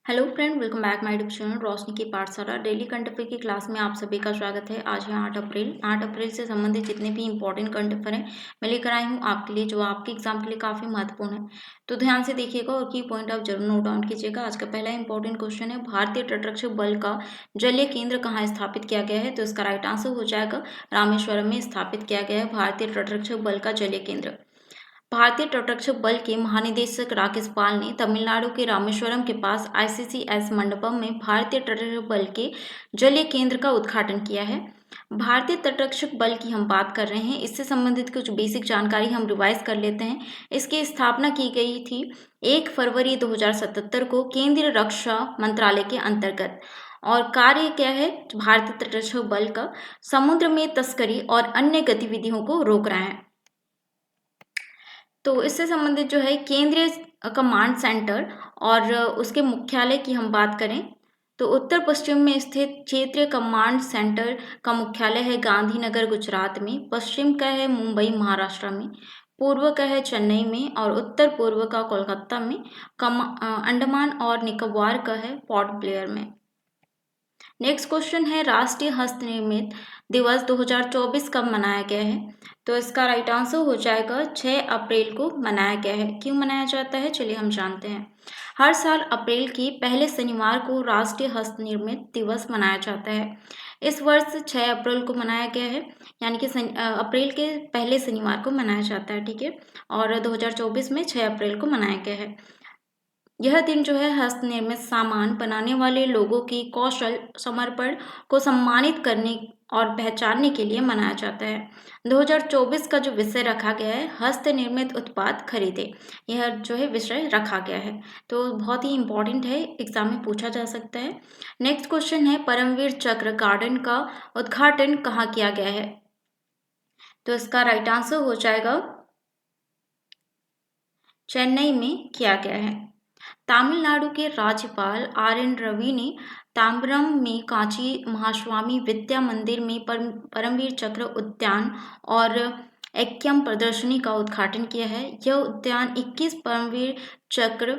Hello friend, welcome back my YouTube channel Roshni की Pathshala. Daily current affair की class में आप सभी का स्वागत है। आज है 8 अप्रैल। 8 अप्रैल से संबंधित जितने भी इंपॉर्टेंट करंट अफेयर हैं मैं लेकर आई हूँ आपके लिए, जो आपके एग्जाम के लिए काफ़ी महत्वपूर्ण है। तो ध्यान से देखिएगा और की पॉइंट आप जरूर नोट डाउन कीजिएगा। आज का पहला इंपॉर्टेंट क्वेश्चन है, भारतीय तटरक्षक बल का जलीय केंद्र कहाँ स्थापित किया गया है? तो इसका राइट आंसर हो जाएगा रामेश्वरम में स्थापित किया गया है भारतीय तटरक्षक बल का जलीय केंद्र। भारतीय तटरक्षक बल के महानिदेशक राकेश पाल ने तमिलनाडु के रामेश्वरम के पास आईसीसीएस मंडपम में भारतीय तटरक्षक बल के जलीय केंद्र का उद्घाटन किया है। भारतीय तटरक्षक बल की हम बात कर रहे हैं, इससे संबंधित कुछ बेसिक जानकारी हम रिवाइज कर लेते हैं। इसकी स्थापना की गई थी 1 फरवरी 2077 को केंद्रीय रक्षा मंत्रालय के अंतर्गत। और कार्य क्या है भारतीय तटरक्षक बल का? समुद्र में तस्करी और अन्य गतिविधियों को रोकना है। तो इससे संबंधित जो है केंद्रीय कमांड सेंटर और उसके मुख्यालय की हम बात करें तो उत्तर पश्चिम में स्थित क्षेत्रीय कमांड सेंटर का मुख्यालय है गांधीनगर गुजरात में, पश्चिम का है मुंबई महाराष्ट्र में, पूर्व का है चेन्नई में और उत्तर पूर्व का कोलकाता में, अंडमान और निकोबार का है पोर्ट ब्लेयर में। नेक्स्ट क्वेश्चन है, राष्ट्रीय हस्तनिर्मित दिवस 2024 कब मनाया गया है? तो इसका राइट आंसर हो जाएगा 6 अप्रैल को मनाया गया है। क्यों मनाया जाता है, चलिए हम जानते हैं। हर साल अप्रैल के पहले शनिवार को राष्ट्रीय हस्तनिर्मित दिवस मनाया जाता है। इस वर्ष 6 अप्रैल को मनाया गया है, यानी कि अप्रैल के पहले शनिवार को मनाया जाता है, ठीक है। और 2024 में 6 अप्रैल को मनाया गया है। यह दिन जो है हस्तनिर्मित सामान बनाने वाले लोगों की कौशल समर्पण को सम्मानित करने और पहचानने के लिए मनाया जाता है। 2024 का जो विषय रखा गया है, हस्तनिर्मित उत्पाद खरीदे, यह जो है विषय रखा गया है। तो बहुत ही इम्पोर्टेंट है, एग्जाम में पूछा जा सकता है। नेक्स्ट क्वेश्चन है, परमवीर चक्र गार्डन का उद्घाटन कहाँ किया गया है? तो इसका राइट आंसर हो जाएगा चेन्नई में किया गया है। तमिलनाडु के राज्यपाल आर.एन. रवि ने ताम्बरम में कांची महास्वामी विद्या मंदिर में परमवीर चक्र उद्यान और एक्यम प्रदर्शनी का उद्घाटन किया है। यह उद्यान 21 परमवीर चक्र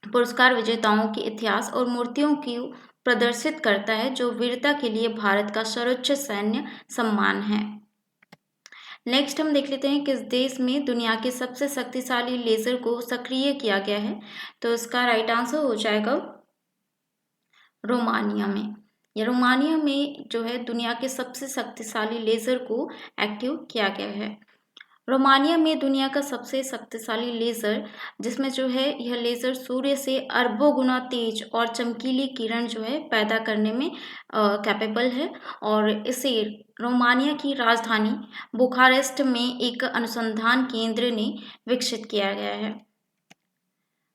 पुरस्कार विजेताओं के इतिहास और मूर्तियों की प्रदर्शित करता है, जो वीरता के लिए भारत का सर्वोच्च सैन्य सम्मान है। नेक्स्ट हम देख लेते हैं, किस देश में दुनिया के सबसे शक्तिशाली लेजर को सक्रिय किया गया है? तो इसका राइट आंसर हो जाएगा रोमानिया में। या रोमानिया में जो है दुनिया के सबसे शक्तिशाली लेजर को एक्टिव किया गया है। रोमानिया में दुनिया का सबसे शक्तिशाली लेजर, जिसमें जो है यह लेजर सूर्य से अरबों गुना तेज और चमकीली किरण जो है पैदा करने में कैपेबल है। और इसे रोमानिया की राजधानी बुखारेस्ट में एक अनुसंधान केंद्र ने विकसित किया गया है।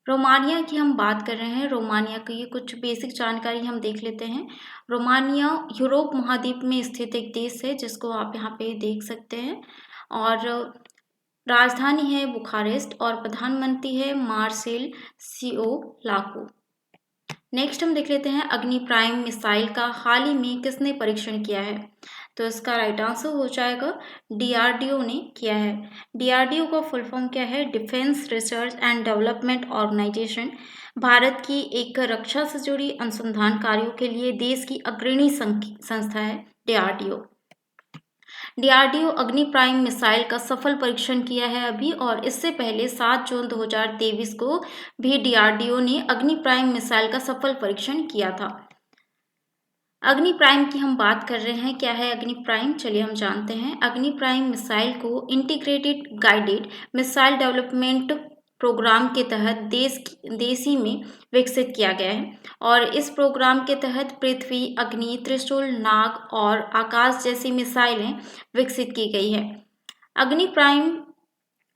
रोमानिया की हम बात कर रहे हैं, रोमानिया की कुछ बेसिक जानकारी हम देख लेते हैं। रोमानिया यूरोप महाद्वीप में स्थित एक देश है, जिसको आप यहाँ पे देख सकते हैं। और राजधानी है बुखारेस्ट और प्रधानमंत्री है मार्सेल सिओलाकू। नेक्स्ट हम देख लेते हैं, अग्नि प्राइम मिसाइल का हाल ही में किसने परीक्षण किया है? तो इसका राइट आंसर हो जाएगा डीआरडीओ ने किया है। डीआरडीओ का फुल फॉर्म क्या है? Defence research and development organisation. Bharat की एक रक्षा से जुड़ी अनुसंधान कार्यों के लिए देश की अग्रणी संस्था है डीआरडीओ। डीआरडीओ अग्नि प्राइम मिसाइल का सफल परीक्षण किया है अभी, और इससे पहले 7 जून 2023 को भी डीआरडीओ ने अग्नि प्राइम मिसाइल का सफल परीक्षण किया था। अग्नि प्राइम की हम बात कर रहे हैं, क्या है अग्नि प्राइम, चलिए हम जानते हैं। अग्नि प्राइम मिसाइल को integrated guided missile development programme के तहत देशी में विकसित किया गया है। और इस प्रोग्राम के तहत पृथ्वी, अग्नि, त्रिशूल, नाग और आकाश जैसी मिसाइलें विकसित की गई है। अग्नि प्राइम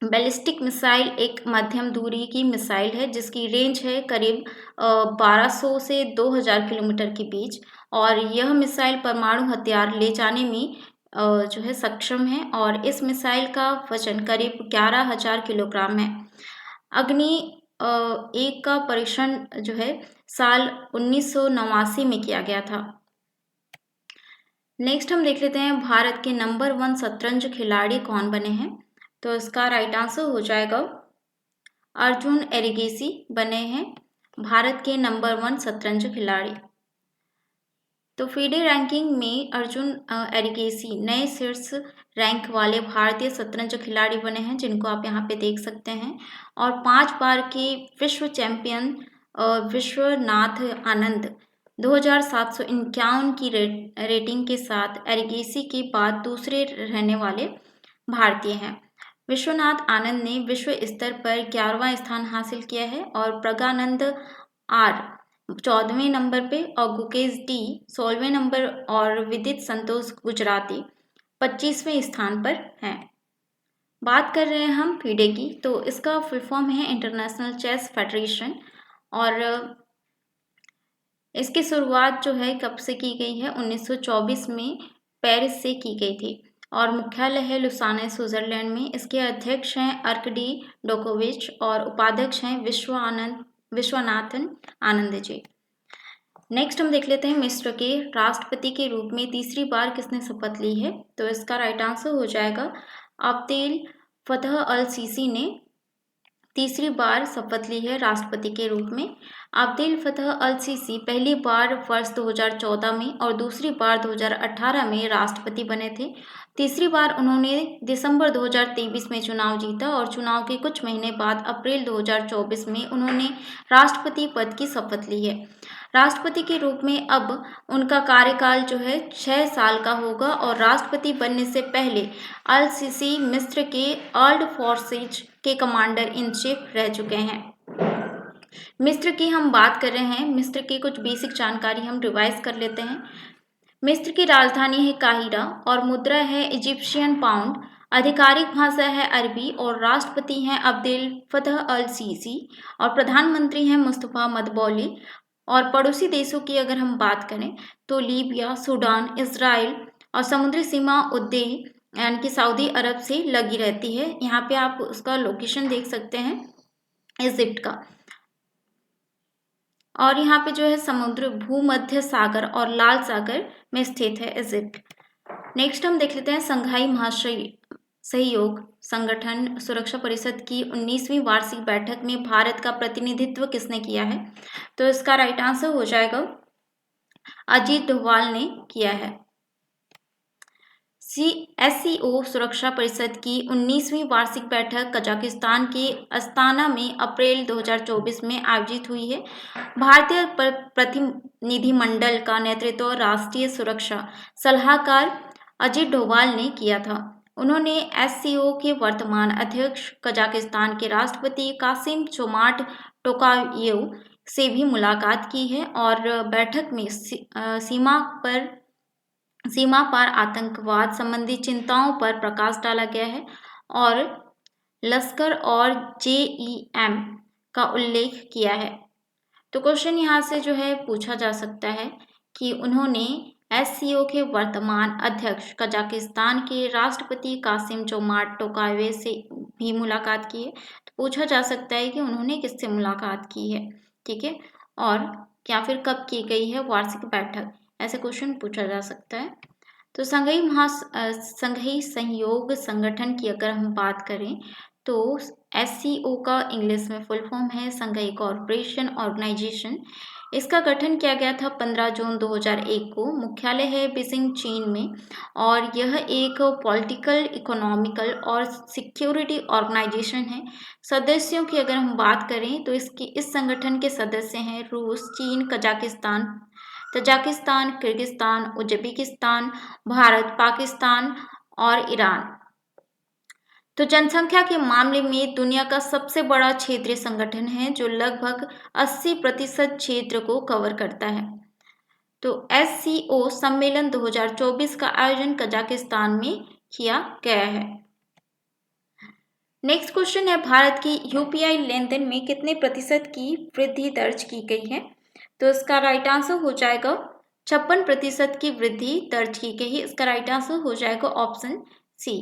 बैलिस्टिक मिसाइल एक मध्यम दूरी की मिसाइल है, जिसकी रेंज है करीब 1200 से 2000 किलोमीटर के बीच। और यह मिसाइल परमाणु हथियार ले जाने में जो है सक्षम है। और इस मिसाइल का वजन करीब 11,000 किलोग्राम है। अग्नि एक का परीक्षण जो है साल 1989 में किया गया था। नेक्स्ट हम देख लेते हैं, भारत के नंबर 1 शतरंज खिलाड़ी कौन बने हैं? तो इसका राइट आंसर हो जाएगा अर्जुन एरिगेसी बने हैं भारत के नंबर 1 शतरंज खिलाड़ी। तो फीडे रैंकिंग में अर्जुन एरिगेसी नए शीर्ष रैंक वाले भारतीय शतरंज खिलाड़ी बने हैं, जिनको आप यहाँ पे देख सकते हैं। और 5 बार के विश्व चैंपियन विश्वनाथ आनंद 2751 की रेटिंग के साथ एरिगेसी के बाद दूसरे रहने वाले भारतीय हैं। विश्वनाथ आनंद ने विश्व स्तर पर 11वां स्थान हासिल किया है और प्रज्ञानंद आर 14वें नंबर पे और गुकेश डी 16वें नंबर और विदित संतोष गुजराती 25वें स्थान पर हैं। बात कर रहे हैं हम फीडे की, तो इसका फुल फॉर्म है इंटरनेशनल चेस फेडरेशन। और इसकी शुरुआत जो है कब से की गई है, 1924 में पेरिस से की गई थी और मुख्यालय है लुसाने स्विट्जरलैंड में। इसके अध्यक्ष हैं अर्कडी डोकोविच और उपाध्यक्ष हैं विश्वनाथन आनंद जी। नेक्स्ट हम देख लेते हैं मिस्र के राष्ट्रपति के रूप में तीसरी बार किसने शपथ ली है। तो इसका राइट आंसर हो जाएगा अब्देल फतह अल सीसी ने तीसरी बार शपथ ली है राष्ट्रपति के रूप में। अब्देल फतह अल सीसी पहली बार वर्ष 2014 में और दूसरी बार 2018 में राष्ट्रपति बने थे। तीसरी बार उन्होंने दिसंबर 2023 में चुनाव जीता और चुनाव के कुछ महीने बाद अप्रैल 2024 में उन्होंने राष्ट्रपति पद की शपथ ली है। राष्ट्रपति के रूप में अब उनका कार्यकाल जो है 6 साल का होगा और राष्ट्रपति बनने से पहले अल सीसी मिस्र के आर्म्ड फोर्सेज के कमांडर इन चीफ रह चुके हैं। मिस्र की हम बात कर रहे हैं, मिस्र की कुछ बेसिक जानकारी हम रिवाइज कर लेते हैं। मिस्र की राजधानी है काहिरा और मुद्रा है इजिप्शियन पाउंड। आधिकारिक भाषा है अरबी और राष्ट्रपति हैं अब्देल फतह अल सीसी और प्रधानमंत्री हैं मुस्तफा मदबौली। और पड़ोसी देशों की अगर हम बात करें तो लीबिया, सूडान, इजराइल और समुद्री सीमा उद्देह यानी कि सऊदी अरब से लगी रहती है। यहाँ पे आप उसका लोकेशन देख सकते हैं इजिप्ट का। और यहाँ पे जो है समुद्र भूमध्य सागर और लाल सागर में स्थित है इजिप्ट। नेक्स्ट हम देख लेते हैं संघाई महासहयोग संगठन सुरक्षा परिषद की 19वीं वार्षिक बैठक में भारत का प्रतिनिधित्व किसने किया है। तो इसका राइट आंसर हो जाएगा अजीत डोभाल ने किया है। SCO सुरक्षा परिषद की 19वीं वार्षिक बैठक कजाकिस्तान के अस्ताना में अप्रैल 2024 में आयोजित हुई है। भारतीय प्रतिनिधिमंडल का नेतृत्व राष्ट्रीय सुरक्षा सलाहकार अजीत डोभाल ने किया था। उन्होंने SCO के वर्तमान अध्यक्ष कजाकिस्तान के राष्ट्रपति कासिम जोमार्ट टोकायेव से भी मुलाकात की है और बैठक में सीमा पार आतंकवाद संबंधी चिंताओं पर प्रकाश डाला गया है और लश्कर और JEM का उल्लेख किया है। तो क्वेश्चन यहाँ से जो है पूछा जा सकता है कि उन्होंने SCO के वर्तमान अध्यक्ष कजाकिस्तान के राष्ट्रपति कासिम जोमार्ट टोकायेव से भी मुलाकात की है। तो पूछा जा सकता है कि उन्होंने किससे मुलाकात की है, ठीक है, और या फिर कब की गई है वार्षिक बैठक, ऐसे क्वेश्चन पूछा जा सकता है। तो संघाई सहयोग संगठन की अगर हम बात करें तो SCO का इंग्लिश में फुल फॉर्म है संघाई कॉरपोरेशन ऑर्गेनाइजेशन। इसका गठन किया गया था 15 जून 2001 को। मुख्यालय है बीजिंग चीन में और यह एक पॉलिटिकल, इकोनॉमिकल और सिक्योरिटी ऑर्गेनाइजेशन है। सदस्यों की अगर हम बात करें तो इस संगठन के सदस्य हैं रूस, चीन, Kazakhstan, Tajikistan, Kyrgyzstan, Uzbekistan, Bharat, Pakistan और ईरान। तो जनसंख्या के मामले में दुनिया का सबसे बड़ा क्षेत्रीय संगठन है जो लगभग 80% क्षेत्र को कवर करता है। तो SCO सम्मेलन 2024 का आयोजन कजाकिस्तान में किया गया है। नेक्स्ट क्वेश्चन है भारत की UPI लेन देन में कितने प्रतिशत की वृद्धि दर्ज की गई है। तो इसका राइट आंसर हो जाएगा 56% की वृद्धि दर्ज की गई है। इसका राइट आंसर हो जाएगा ऑप्शन सी।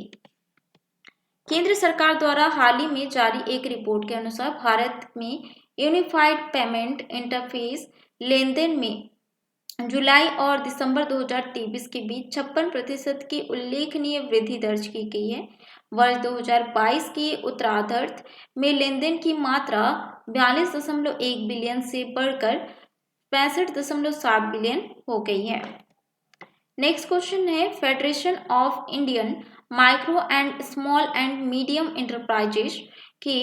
केंद्र सरकार द्वारा हाल ही में जारी एक रिपोर्ट के अनुसार भारत में यूनिफाइड पेमेंट इंटरफेस लेन देन में जुलाई और दिसंबर 2023 के बीच 56% की उल्लेखनीय वृद्धि दर्ज की गई है। वर्ष 2022 के उत्तरार्ध में लेन देन की मात्रा 42.1 बिलियन से बढ़कर 65.7 बिलियन हो गई है। नेक्स्ट क्वेश्चन है, federation of Indian micro and small and medium enterprises के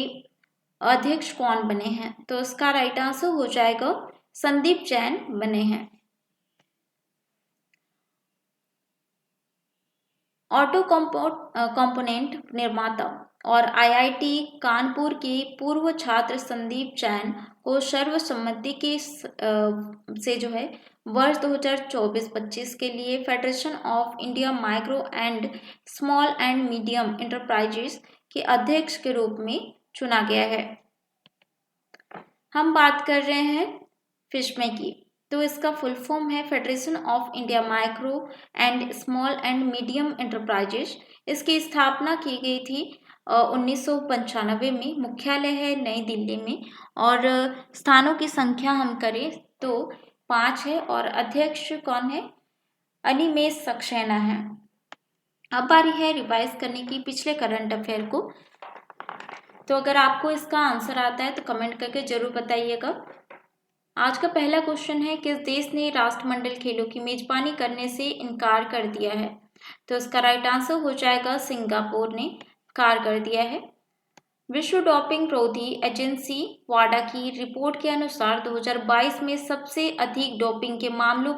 अध्यक्ष कौन बने हैं? तो इसका राइट आंसर हो जाएगा संदीप जैन बने हैं। ऑटो कंपोनेंट निर्माता और आईआईटी कानपुर के पूर्व छात्र संदीप जैन को सर्वसम्मति के से जो है वर्ष 2024-25 के लिए federation of India micro and small and medium enterprises के अध्यक्ष के रूप में चुना गया है। हम बात कर रहे हैं फिशमे की, तो इसका फुल फॉर्म है federation of India micro and small and medium enterprises. इसकी स्थापना की गई थी 1995 में। मुख्यालय है नई दिल्ली में और स्थानों की संख्या हम करें तो 5 है और अध्यक्ष कौन है? अनिमेष सक्सेना है। अब बारी है रिवाइज करने की पिछले करंट अफेयर को। तो अगर आपको इसका आंसर आता है तो कमेंट करके जरूर बताइएगा। आज का पहला क्वेश्चन है, किस देश ने राष्ट्रमंडल खेलों की मेजबानी करने से इनकार कर दिया है? तो इसका राइट आंसर हो जाएगा सिंगापुर ने इनकार कर दिया है। विश्व डोपिंग रोधी एजेंसी वाडा की रिपोर्ट के अनुसार 2022 में सबसे अधिक डोपिंग के मामलों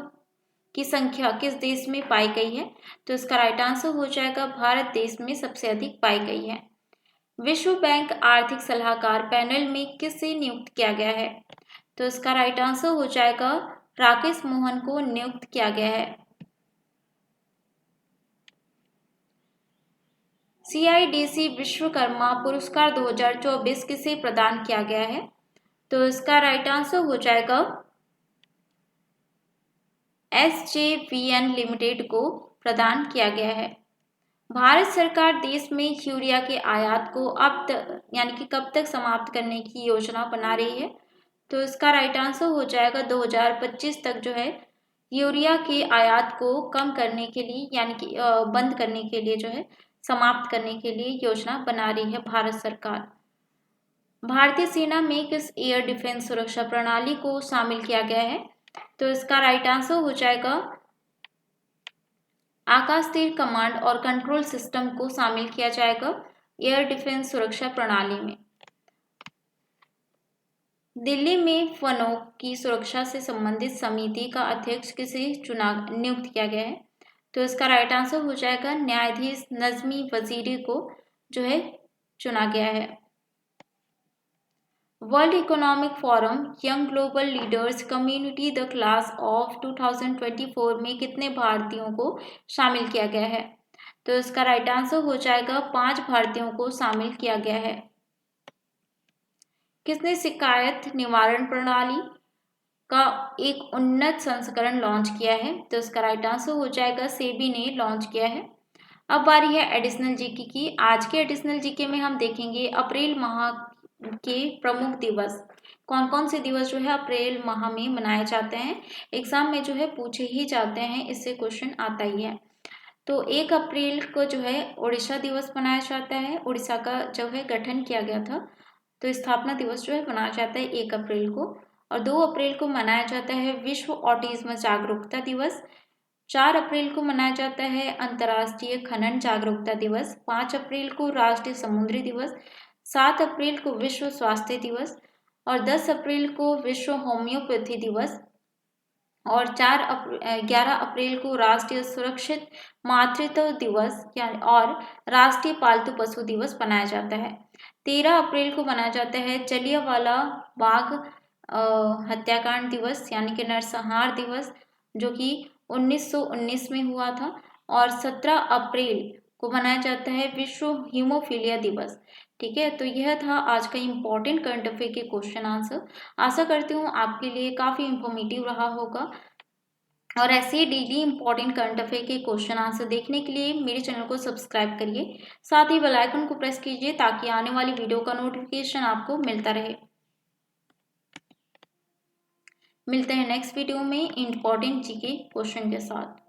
की संख्या किस देश में पाई गई है? तो इसका राइट आंसर हो जाएगा भारत देश में सबसे अधिक पाई गई है। विश्व बैंक आर्थिक सलाहकार पैनल में किसे नियुक्त किया गया है? तो इसका राइट आंसर हो जाएगा राकेश मोहन को नियुक्त किया गया है। CIDC विश्वकर्मा पुरस्कार 2024 किसे प्रदान किया गया है? तो इसका राइट आंसर हो जाएगा SJVN लिमिटेड को प्रदान किया गया है। भारत सरकार देश में यूरिया के आयात को अब तक यानी कि कब तक समाप्त करने की योजना बना रही है? तो इसका राइट आंसर हो जाएगा 2025 तक जो है यूरिया के आयात को कम करने के लिए यानी कि बंद करने के लिए जो है समाप्त करने के लिए योजना बना रही है भारत सरकार। भारतीय सेना में किस एयर डिफेंस सुरक्षा प्रणाली को शामिल किया गया है? तो इसका राइट आंसर हो जाएगा आकाश तीर कमांड और कंट्रोल सिस्टम को शामिल किया जाएगा एयर डिफेंस सुरक्षा प्रणाली में। दिल्ली में वनों की सुरक्षा से संबंधित समिति का अध्यक्ष किसे नियुक्त किया गया है? तो इसका राइट आंसर हो जाएगा न्यायाधीश नजमी वजीरी को जो है चुना गया है। World economic forum young global leaders community the class of 2024 में कितने भारतीयों को शामिल किया गया है? तो इसका राइट आंसर हो जाएगा 5 भारतीयों को शामिल किया गया है। किसने शिकायत निवारण प्रणाली का एक उन्नत संस्करण लॉन्च किया है? तो इसका राइट आंसर हो जाएगा सेबी ने लॉन्च किया है। अब बारी है एडिशनल जीके की। आज के एडिशनल जीके में हम देखेंगे अप्रैल माह के प्रमुख दिवस। कौन कौन से दिवस जो है अप्रैल माह में मनाए जाते हैं, एग्जाम में जो है पूछे ही जाते हैं, इससे क्वेश्चन आता ही है। तो 1 अप्रैल को जो है उड़ीसा दिवस मनाया जाता है। उड़ीसा का जो है गठन किया गया था, तो स्थापना दिवस जो है मनाया जाता है 1 अप्रैल को। और 2 अप्रैल को मनाया जाता है विश्व ऑटिज्म जागरूकता दिवस। 4 अप्रैल को मनाया जाता है अंतर्राष्ट्रीय खनन जागरूकता दिवस। 5 अप्रैल को राष्ट्रीय समुद्री दिवस। 7 अप्रैल को विश्व स्वास्थ्य दिवस और 10 अप्रैल को विश्व होम्योपैथी दिवस और 11 अप्रैल को राष्ट्रीय सुरक्षित मातृत्व दिवस और राष्ट्रीय पालतू पशु दिवस मनाया जाता है। 13 अप्रैल को मनाया जाता है जलियांवाला बाग हत्याकांड दिवस यानी कि नरसंहार दिवस, जो कि 1919 में हुआ था। और 17 अप्रैल को मनाया जाता है विश्व हीमोफीलिया दिवस। ठीक है, तो यह था आज का इम्पोर्टेंट करंट अफेयर के क्वेश्चन आंसर। आशा करती हूँ आपके लिए काफ़ी इंफॉर्मेटिव रहा होगा। और ऐसे ही डेली इंपॉर्टेंट करंट अफेयर के क्वेश्चन आंसर देखने के लिए मेरे चैनल को सब्सक्राइब करिए, साथ ही बेल आइकन को प्रेस कीजिए ताकि आने वाली वीडियो का नोटिफिकेशन आपको मिलता रहे। मिलते हैं नेक्स्ट वीडियो में इंपॉर्टेंट जीके क्वेश्चन के साथ।